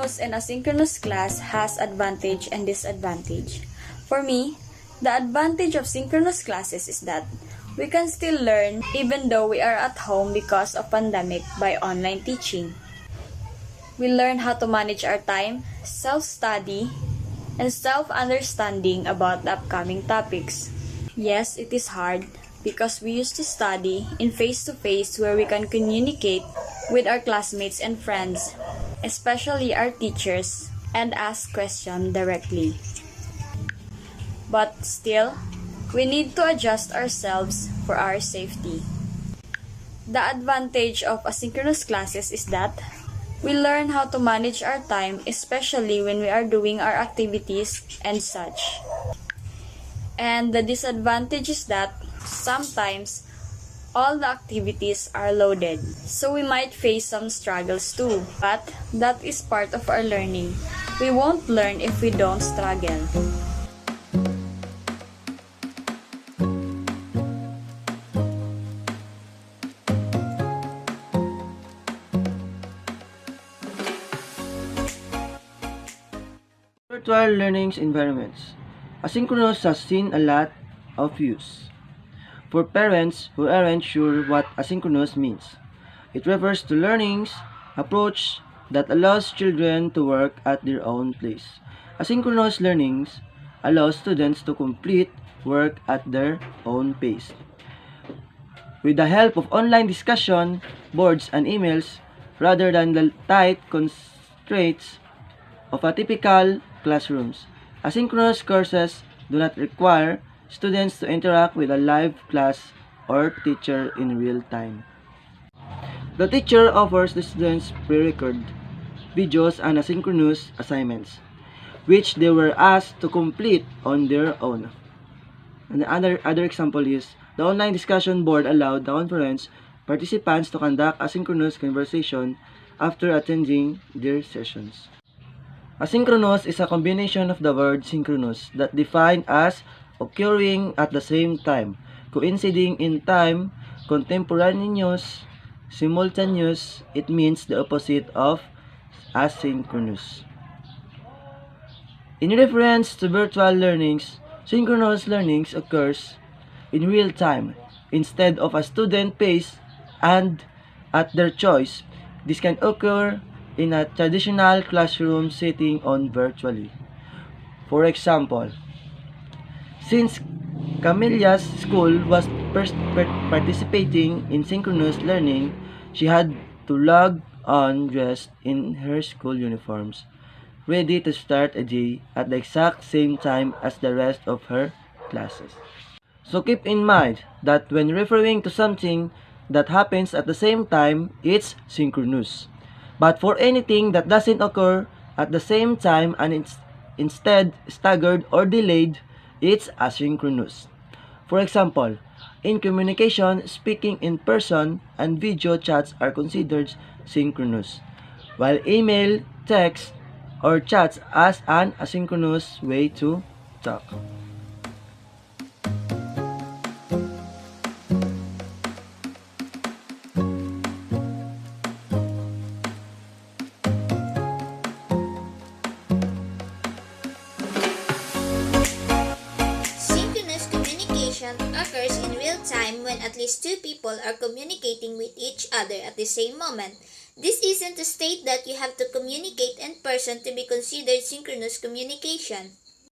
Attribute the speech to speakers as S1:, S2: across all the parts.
S1: Synchronous and asynchronous class has advantage and disadvantage. For me, the advantage of synchronous classes is that we can still learn even though we are at home because of pandemic by online teaching. We learn how to manage our time, self-study, and self-understanding about the upcoming topics. Yes, it is hard because we used to study in face-to-face where we can communicate with our classmates and friends, especially our teachers, and ask questions directly. But still, we need to adjust ourselves for our safety. The advantage of asynchronous classes is that we learn how to manage our time, especially when we are doing our activities and such. And the disadvantage is that sometimes all the activities are loaded, so we might face some struggles too. But that is part of our learning. We won't learn if we don't struggle.
S2: Virtual learning environments. Asynchronous has seen a lot of use. For parents who aren't sure what asynchronous means, it refers to learning's approach that allows children to work at their own pace. Asynchronous learning allows students to complete work at their own pace. With the help of online discussion, boards, and emails, rather than the tight constraints of a typical classrooms. Asynchronous courses do not require students to interact with a live class or teacher in real time. The teacher offers the students pre-recorded videos and asynchronous assignments, which they were asked to complete on their own. And the other example is, the online discussion board allowed the conference participants to conduct asynchronous conversation after attending their sessions. Asynchronous is a combination of the word synchronous that defined as occurring at the same time, coinciding in time, contemporaneous, simultaneous. It means the opposite of asynchronous. In reference to virtual learnings, synchronous learnings occurs in real time instead of a student pace and at their choice. This can occur in a traditional classroom setting on virtually. For example, since Camelia's school was first participating in synchronous learning, she had to log on dressed in her school uniforms, ready to start a day at the exact same time as the rest of her classes. So keep in mind that when referring to something that happens at the same time, it's synchronous. But for anything that doesn't occur at the same time and it's instead staggered or delayed, it's asynchronous. For example, in communication, speaking in person and video chats are considered synchronous, while email, text, or chats as an asynchronous way to talk.
S3: Synchronous communication occurs in real time when at least two people are communicating with each other at the same moment. This isn't to state that you have to communicate in person to be considered synchronous communication.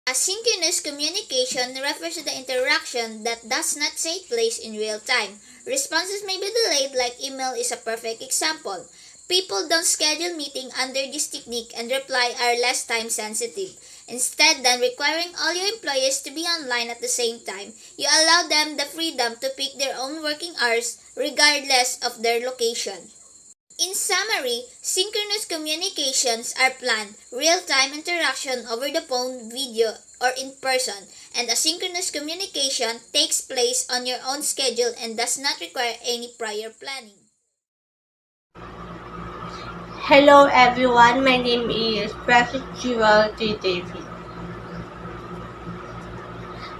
S3: Asynchronous communication refers to the interaction that does not take place in real time. Responses may be delayed, like email is a perfect example. People don't schedule meeting under this technique, and reply are less time sensitive. Instead than requiring all your employees to be online at the same time, you allow them the freedom to pick their own working hours regardless of their location. In summary, synchronous communications are planned, real-time interaction over the phone, video, or in person, and asynchronous communication takes place on your own schedule and does not require any prior planning.
S4: Hello everyone, my name is Patrick Jewel T. David.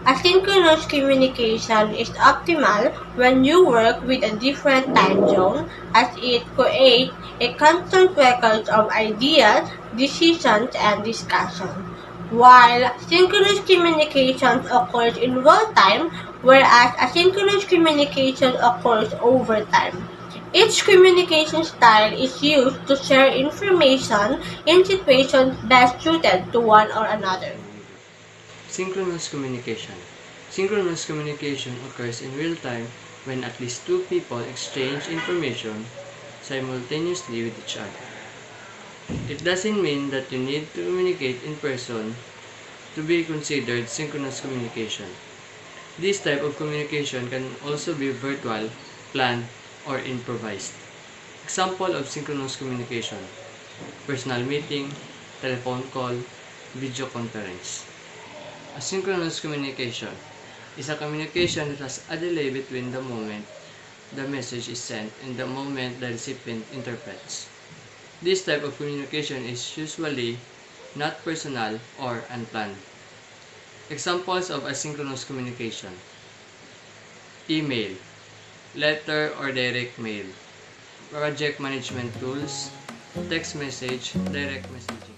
S4: Asynchronous communication is optimal when you work with a different time zone as it creates a constant record of ideas, decisions, and discussion. While synchronous communication occurs in real time, whereas asynchronous communication occurs over time. Each communication style is used to share information in situations best suited to one or another.
S5: Synchronous communication. Synchronous communication occurs in real time when at least two people exchange information simultaneously with each other. It doesn't mean that you need to communicate in person to be considered synchronous communication. This type of communication can also be virtual, planned, or improvised. Example of synchronous communication: personal meeting, telephone call, video conference. Asynchronous communication is a communication that has a delay between the moment the message is sent and the moment the recipient interprets. This type of communication is usually not personal or unplanned. Examples of asynchronous communication: email, letter or direct mail, project management tools, text message, direct messaging.